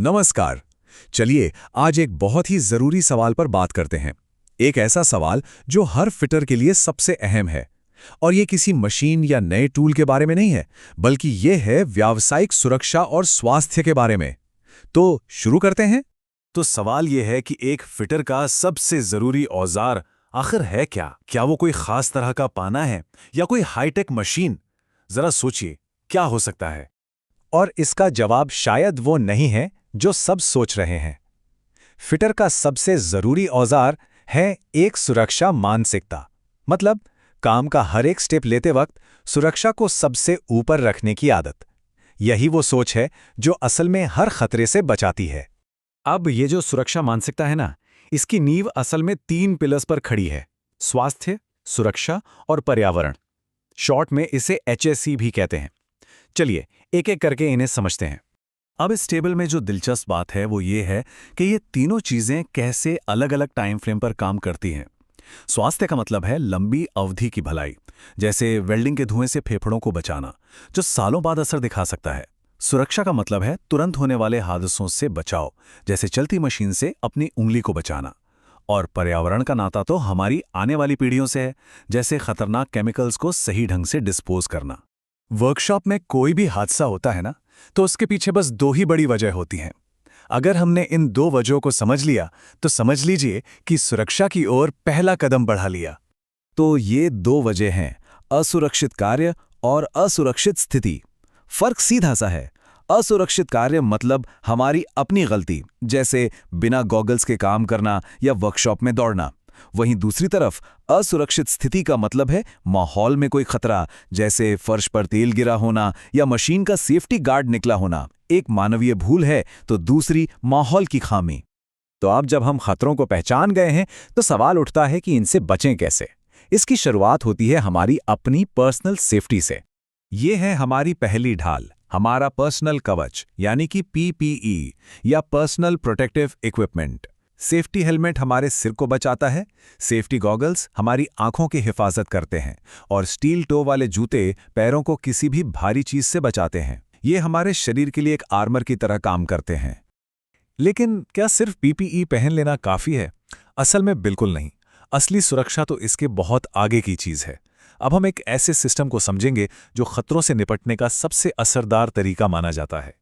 नमस्कार। चलिए आज एक बहुत ही जरूरी सवाल पर बात करते हैं। एक ऐसा सवाल जो हर फिटर के लिए सबसे अहम है। और ये किसी मशीन या नए टूल के बारे में नहीं है, बल्कि ये है व्यावसायिक सुरक्षा और स्वास्थ्य के बारे में। तो शुरू करते हैं। तो सवाल यह है कि एक फिटर का सबसे जरूरी औजार आखिर है क्या? क्या वो कोई खास तरह का पाना है या कोई हाईटेक मशीन? जरा सोचिए, क्या हो सकता है? और इसका जवाब शायद वो नहीं है जो सब सोच रहे हैं। फिटर का सबसे जरूरी औजार है एक सुरक्षा मानसिकता। मतलब काम का हर एक स्टेप लेते वक्त सुरक्षा को सबसे ऊपर रखने की आदत। यही वो सोच है जो असल में हर खतरे से बचाती है। अब ये जो सुरक्षा मानसिकता है ना, इसकी नींव असल में 3 पिलर्स पर खड़ी है: स्वास्थ्य, सुरक्षा और पर्यावरण। शॉर्ट में इसे HSE भी कहते हैं। चलिए एक एक करके इन्हें समझते हैं। अब इस टेबल में जो दिलचस्प बात है वो ये है कि ये तीनों चीजें कैसे अलग अलग टाइम फ्रेम पर काम करती हैं। स्वास्थ्य का मतलब है लंबी अवधि की भलाई, जैसे वेल्डिंग के धुएं से फेफड़ों को बचाना, जो सालों बाद असर दिखा सकता है। सुरक्षा का मतलब है तुरंत होने वाले हादसों से बचाव, जैसे चलती मशीन से अपनी उंगली को बचाना। और पर्यावरण का नाता तो हमारी आने वाली पीढ़ियों से है, जैसे खतरनाक केमिकल्स को सही ढंग से डिस्पोज करना। वर्कशॉप में कोई भी हादसा होता है ना, तो उसके पीछे बस 2 ही बड़ी वजह होती हैं। अगर हमने इन 2 वजहों को समझ लिया तो समझ लीजिए कि सुरक्षा की ओर पहला कदम बढ़ा लिया। तो ये 2 वजह हैं, असुरक्षित कार्य और असुरक्षित स्थिति। फर्क सीधा सा है। असुरक्षित कार्य मतलब हमारी अपनी गलती, जैसे बिना गॉगल्स के काम करना या वर्कशॉप में दौड़ना। वहीं दूसरी तरफ असुरक्षित स्थिति का मतलब है माहौल में कोई खतरा, जैसे फर्श पर तेल गिरा होना या मशीन का सेफ्टी गार्ड निकला होना। एक मानवीय भूल है तो दूसरी माहौल की खामी। तो अब जब हम खतरों को पहचान गए हैं तो सवाल उठता है कि इनसे बचें कैसे। इसकी शुरुआत होती है हमारी अपनी पर्सनल सेफ्टी से। ये है हमारी पहली ढाल, हमारा पर्सनल कवच, यानी कि PPE या personal protective equipment. Safety helmet हमारे सिर को बचाता है, सेफ्टी गॉगल्स हमारी आंखों की हिफाजत करते हैं, और स्टील टो वाले जूते पैरों को किसी भी भारी चीज से बचाते हैं। ये हमारे शरीर के लिए एक आर्मर की तरह काम करते हैं। लेकिन क्या सिर्फ PPE पहन लेना काफी है? असल में बिल्कुल नहीं। असली सुरक्षा तो इसके बहुत आगे की चीज है। अब हम एक ऐसे सिस्टम को समझेंगे जो खतरों से निपटने का सबसे असरदार तरीका माना जाता है।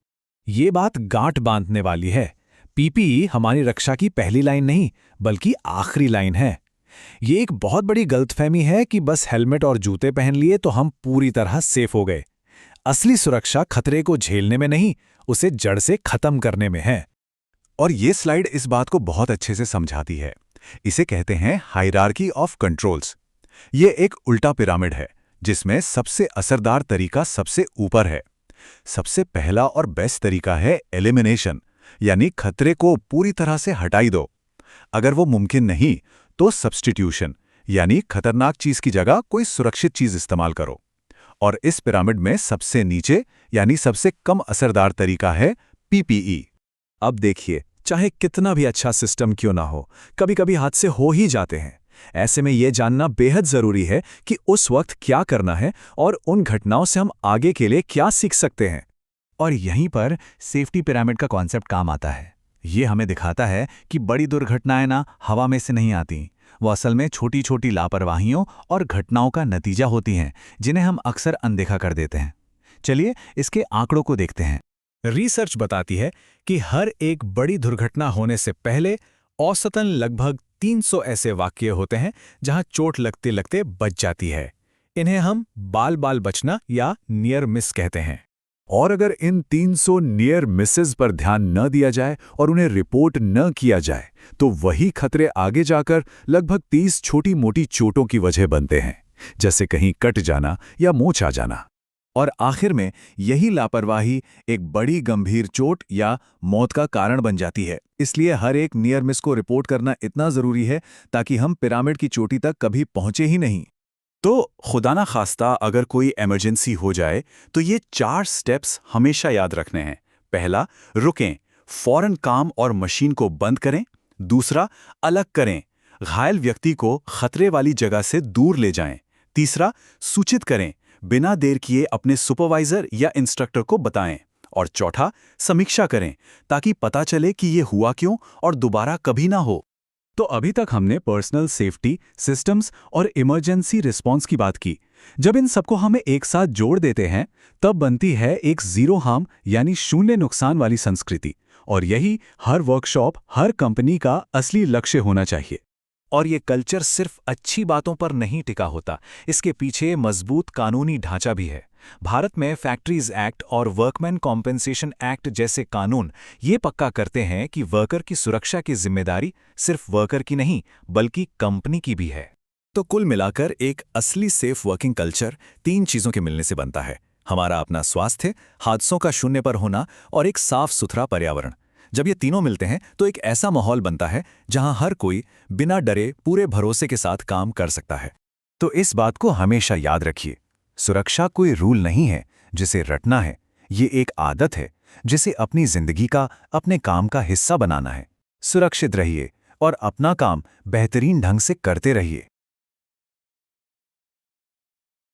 ये बात गांठ बांधने वाली है। PPE हमारी रक्षा की पहली लाइन नहीं, बल्कि आखिरी लाइन है। ये एक बहुत बड़ी गलतफहमी है कि बस हेलमेट और जूते पहन लिए तो हम पूरी तरह सेफ हो गए। असली सुरक्षा खतरे को झेलने में नहीं, उसे जड़ से खत्म करने में है। और ये स्लाइड इस बात को बहुत अच्छे से समझाती है। इसे कहते हैं हायरार्की ऑफ कंट्रोल्स। ये एक उल्टा पिरामिड है, जिसमें सबसे असरदार तरीका सबसे ऊपर है। सबसे पहला और बेस्ट तरीका है एलिमिनेशन, यानी खतरे को पूरी तरह से हटाई दो। अगर वो मुमकिन नहीं तो सब्स्टिट्यूशन, यानी खतरनाक चीज की जगह कोई सुरक्षित चीज इस्तेमाल करो। और इस पिरामिड में सबसे नीचे, यानी सबसे कम असरदार तरीका है PPE। अब देखिए, चाहे कितना भी अच्छा सिस्टम क्यों ना हो, कभी कभी हादसे हो ही जाते हैं। ऐसे में यह जानना बेहद जरूरी है कि उस वक्त क्या करना है और उन घटनाओं से हम आगे के लिए क्या सीख सकते हैं। और यहीं पर सेफ्टी पिरामिड का कॉन्सेप्ट काम आता है। ये हमें दिखाता है कि बड़ी दुर्घटनाएं ना हवा में से नहीं आती, वो असल में छोटी छोटी लापरवाहियों और घटनाओं का नतीजा होती हैं, जिन्हें हम अक्सर अनदेखा कर देते हैं। चलिए इसके आंकड़ों को देखते हैं। रिसर्च बताती है कि हर एक बड़ी दुर्घटना होने से पहले औसतन लगभग 300 ऐसे वाकये होते हैं जहां चोट लगते लगते बच जाती है। इन्हें हम बाल बाल बचना या नियर मिस कहते हैं। और अगर इन 300 नियर मिसेस पर ध्यान न दिया जाए और उन्हें रिपोर्ट न किया जाए, तो वही खतरे आगे जाकर लगभग 30 छोटी मोटी चोटों की वजह बनते हैं, जैसे कहीं कट जाना या मोच आ जाना। और आखिर में यही लापरवाही एक बड़ी गंभीर चोट या मौत का कारण बन जाती है। इसलिए हर एक नियर मिस को रिपोर्ट करना इतना जरूरी है ताकि हम पिरामिड की चोटी तक कभी पहुंचे ही नहीं। तो खुदा ना खास्ता अगर कोई इमरजेंसी हो जाए तो ये 4 स्टेप्स हमेशा याद रखने हैं। पहला, रुकें, फौरन काम और मशीन को बंद करें। दूसरा, अलग करें, घायल व्यक्ति को खतरे वाली जगह से दूर ले जाएं। तीसरा, सूचित करें, बिना देर किए अपने सुपरवाइजर या इंस्ट्रक्टर को बताएं। और चौथा, समीक्षा करें ताकि पता चले कि ये हुआ क्यों और दोबारा कभी ना हो। तो अभी तक हमने पर्सनल सेफ्टी, सिस्टम्स और इमरजेंसी रिस्पॉन्स की बात की। जब इन सबको हमें एक साथ जोड़ देते हैं तब बनती है एक जीरो हार्म यानी शून्य नुकसान वाली संस्कृति, और यही हर वर्कशॉप, हर कंपनी का असली लक्ष्य होना चाहिए। और ये कल्चर सिर्फ अच्छी बातों पर नहीं टिका होता, इसके पीछे मजबूत कानूनी ढांचा भी है। भारत में फैक्ट्रीज एक्ट और वर्कमैन कॉम्पेंसेशन एक्ट जैसे कानून ये पक्का करते हैं कि वर्कर की सुरक्षा की जिम्मेदारी सिर्फ वर्कर की नहीं बल्कि कंपनी की भी है। तो कुल मिलाकर एक असली सेफ वर्किंग कल्चर 3 चीजों के मिलने से बनता है: हमारा अपना स्वास्थ्य, हादसों का शून्य पर होना और एक साफ सुथरा पर्यावरण। जब ये तीनों मिलते हैं तो एक ऐसा माहौल बनता है जहां हर कोई बिना डरे पूरे भरोसे के साथ काम कर सकता है। तो इस बात को हमेशा याद रखिए, सुरक्षा कोई रूल नहीं है जिसे रटना है, ये एक आदत है जिसे अपनी जिंदगी का, अपने काम का हिस्सा बनाना है। सुरक्षित रहिए और अपना काम बेहतरीन ढंग से करते रहिए।